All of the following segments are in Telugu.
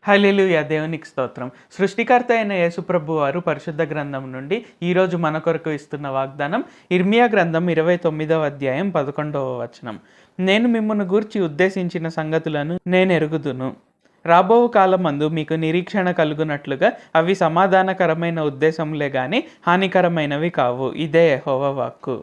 హల్లెలూయా! దేవునికి స్తోత్రం. సృష్టికర్త అయిన యేసుప్రభు వారు పరిశుద్ధ గ్రంథం నుండి ఈరోజు మన కొరకు ఇస్తున్న వాగ్దానం ఇర్మియా గ్రంథం 29వ అధ్యాయం 11వ వచనం. నేను మిమ్మును గూర్చి ఉద్దేశించిన సంగతులను నేనెరుగుదును. రాబోవు కాలమందు మీకు నిరీక్షణ కలుగునట్లుగా అవి సమాధానకరమైన ఉద్దేశములే గాని హానికరమైనవి కావు. ఇదే యెహోవా వాక్కు.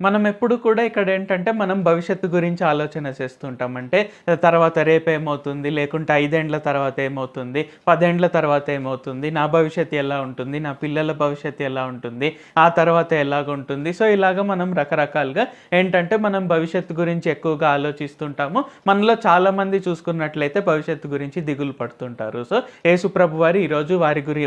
మనం ఎప్పుడు కూడా ఇక్కడ ఏంటంటే మనం భవిష్యత్తు గురించి ఆలోచన చేస్తుంటాం. అంటే తర్వాత రేపేమవుతుంది, లేకుంటే 5 ఏండ్ల తర్వాత ఏమవుతుంది, 10 ఏండ్ల తర్వాత ఏమవుతుంది, నా భవిష్యత్తు ఎలా ఉంటుంది, నా పిల్లల భవిష్యత్తు ఎలా ఉంటుంది, ఆ తర్వాత ఎలాగుంటుంది. సో ఇలాగ మనం రకరకాలుగా ఏంటంటే మనం భవిష్యత్తు గురించి ఎక్కువగా ఆలోచిస్తుంటాము. మనలో చాలామంది చూసుకున్నట్లయితే భవిష్యత్తు గురించి దిగులు పడుతుంటారు. సో యేసుప్రభు వారు ఈరోజు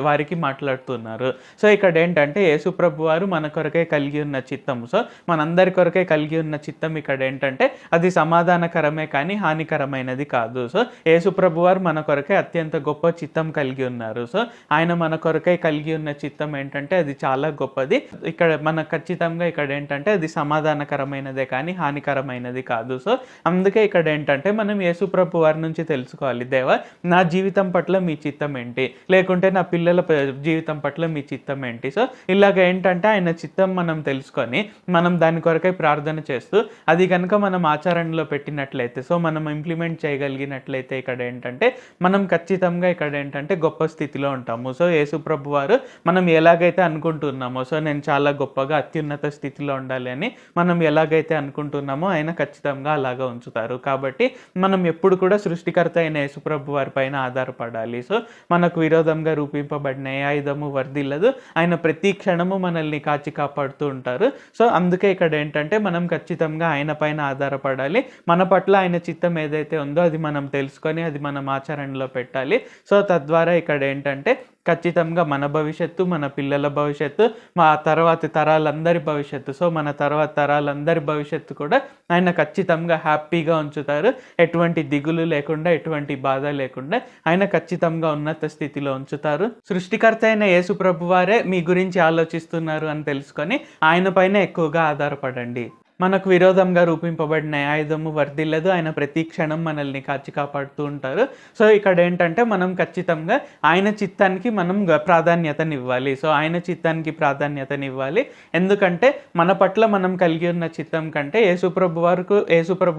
వారికి మాట్లాడుతున్నారు. సో ఇక్కడ ఏంటంటే యేసుప్రభు వారు మన కొరకే కలిగి ఉన్న చిత్తము. సో మనందరి కొరకే కలిగి ఉన్న చిత్తం ఇక్కడ ఏంటంటే అది సమాధానకరమే కానీ హానికరమైనది కాదు. సో యేసుప్రభు వారు మన కొరకే అత్యంత గొప్ప చిత్తం కలిగి ఉన్నారు. సో ఆయన మన కొరకే కలిగి ఉన్న చిత్తం ఏంటంటే అది చాలా గొప్పది. ఇక్కడ మన ఖచ్చితంగా ఇక్కడ ఏంటంటే అది సమాధానకరమైనదే కానీ హానికరమైనది కాదు. సో అందుకే ఇక్కడ ఏంటంటే మనం యేసుప్రభు వారి నుంచి తెలుసుకోవాలి. దేవా, నా జీవితం పట్ల మీ చిత్తం ఏంటి, లేకుంటే నా పిల్లల జీవితం పట్ల మీ చిత్తం ఏంటి. సో ఇలాగ ఏంటంటే ఆయన చిత్తం మనం తెలుసుకొని మనం దాని కొరకై ప్రార్థన చేస్తూ అది కనుక మనం ఆచరణలో పెట్టినట్లయితే, సో మనం ఇంప్లిమెంట్ చేయగలిగినట్లయితే ఇక్కడ ఏంటంటే మనం ఖచ్చితంగా ఇక్కడ ఏంటంటే గొప్ప స్థితిలో ఉంటాము. సో యేసుప్రభు వారు మనం ఎలాగైతే అనుకుంటున్నామో, సో నేను చాలా గొప్పగా అత్యున్నత స్థితిలో ఉండాలి అని మనం ఎలాగైతే అనుకుంటున్నామో ఆయన ఖచ్చితంగా అలాగా ఉంచుతారు. కాబట్టి మనం ఎప్పుడు కూడా సృష్టికర్త అయిన యేసుప్రభు వారి పైన ఆధారపడాలి. సో మనకు విరోధంగా రూపింపబడిన ఏ ఆయుధము వర్ధిల్లదు. ఆయన ప్రతి క్షణము మనల్ని కాచి కాపాడుతూ ఉంటారు. సో అందుకే ఇక్కడ ఏంటంటే మనం ఖచ్చితంగా ఆయన పైన ఆధారపడాలి. మన పట్ల ఆయన చిత్తం ఏదైతే ఉందో అది మనం తెలుసుకొని అది మనం ఆచరణలో పెట్టాలి. సో తద్వారా ఇక్కడ ఏంటంటే ఖచ్చితంగా మన భవిష్యత్తు, మన పిల్లల భవిష్యత్తు, మా తర్వాతి తరాలందరి భవిష్యత్తు, సో మన తర్వాత తరాలందరి భవిష్యత్తు కూడా ఆయన ఖచ్చితంగా హ్యాపీగా ఉంచుతారు. ఎటువంటి దిగులు లేకుండా, ఎటువంటి బాధ లేకుండా ఆయన ఖచ్చితంగా ఉన్నత స్థితిలో ఉంచుతారు. సృష్టికర్త అయిన యేసుప్రభు వారే మీ గురించి ఆలోచిస్తున్నారు అని తెలుసుకొని ఆయన పైన ఎక్కువగా ఆధారపడండి. మనకు విరోధంగా రూపింపబడిన ఆయుధము వర్ధిల్లదు. ఆయన ప్రతి క్షణం మనల్ని కాచి కాపాడుతూ ఉంటారు. సో ఇక్కడ ఏంటంటే మనం ఖచ్చితంగా ఆయన చిత్తానికి మనం ప్రాధాన్యతనివ్వాలి. సో ఆయన చిత్తానికి ప్రాధాన్యతనివ్వాలి. ఎందుకంటే మన పట్ల మనం కలిగి ఉన్న చిత్తం కంటే యేసుప్రభు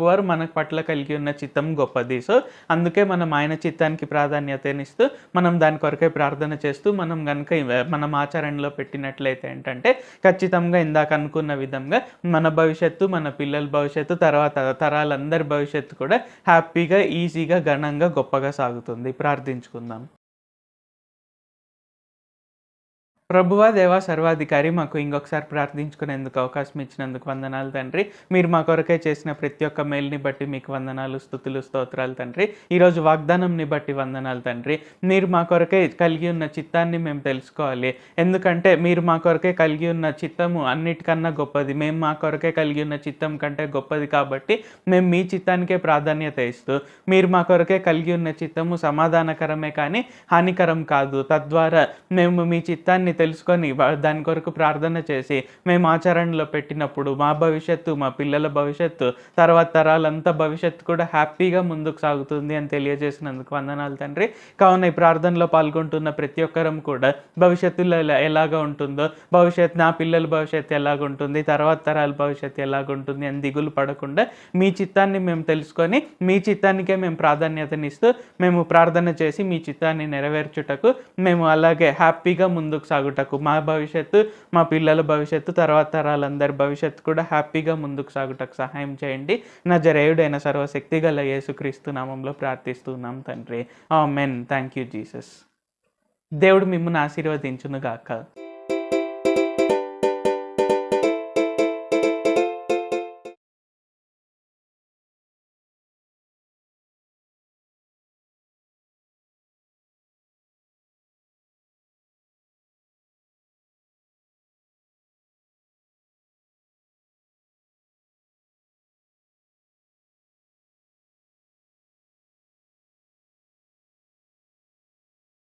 వారు మన పట్ల కలిగి ఉన్న చిత్తం గొప్పది. సో అందుకే మనం ఆయన చిత్తానికి ప్రాధాన్యతనిస్తూ మనం దాని కొరకే ప్రార్థన చేస్తూ మనం కనుక మనం ఆచరణలో పెట్టినట్లయితే ఏంటంటే ఖచ్చితంగా ఇందాక అనుకున్న విధంగా మన భవిష్యత్తు, మన పిల్లల భవిష్యత్తు, తర్వాత తరాలందరి భవిష్యత్తు కూడా హ్యాపీగా, ఈజీగా, ఘనంగా, గొప్పగా సాగుతుంది. ప్రార్థించుకుందాం. ప్రభువా, దేవా, సర్వాధికారి, మాకు ఇంకొకసారి ప్రార్థించుకునేందుకు అవకాశం ఇచ్చినందుకు వందనాలు తండ్రి. మీరు మా కొరకే చేసిన ప్రతి ఒక్క మేలుని బట్టి మీకు వందనాలు, స్తుతులు, స్తోత్రాలు తండ్రి. ఈరోజు వాగ్దానంని బట్టి వందనాలు తండ్రి. మీరు మా కొరకే కలిగి ఉన్న చిత్తాన్ని మేము తెలుసుకోవాలి. ఎందుకంటే మీరు మా కొరకే కలిగి ఉన్న చిత్తము అన్నిటికన్నా గొప్పది. మేము మా కొరకే కలిగి ఉన్న చిత్తం కంటే గొప్పది కాబట్టి మేము మీ చిత్తానికే ప్రాధాన్యత ఇస్తూ, మీరు మా కొరకే కలిగి ఉన్న చిత్తము సమాధానకరమే కానీ హానికరం కాదు. తద్వారా మేము మీ చిత్తాన్ని తెలుసుకొని దాని కొరకు ప్రార్థన చేసి మేము ఆచరణలో పెట్టినప్పుడు మా భవిష్యత్తు, మా పిల్లల భవిష్యత్తు, తర్వాత తరాలంతా భవిష్యత్తు కూడా హ్యాపీగా ముందుకు సాగుతుంది అని తెలియజేసినందుకు వందనాలు తండ్రి. కావున ఈ ప్రార్థనలో పాల్గొంటున్న ప్రతి ఒక్కరం కూడా భవిష్యత్తులో ఎలాగ ఉంటుందో, నా పిల్లల భవిష్యత్తు ఎలాగుంటుంది, తర్వాత తరాల భవిష్యత్తు ఎలాగుంటుంది అని దిగులు పడకుండా మీ చిత్తాన్ని మేము తెలుసుకొని మీ చిత్తానికే మేము ప్రాధాన్యతనిస్తూ మేము ప్రార్థన చేసి మీ చిత్తాన్ని నెరవేర్చుటకు, మేము అలాగే హ్యాపీగా ముందుకు సాగుటకు, మా భవిష్యత్తు, మా పిల్లల భవిష్యత్తు, తర్వాత తరాలందరి భవిష్యత్తు కూడా హ్యాపీగా ముందుకు సాగుటకు సహాయం చేయండి. నజరేయుడైన సర్వశక్తి గల యేసుక్రీస్తు నామంలో ప్రార్థిస్తున్నాం తండ్రి. ఆమేన్. Thank you Jesus. దేవుడు మిమ్మల్ని ఆశీర్వదించును గాక.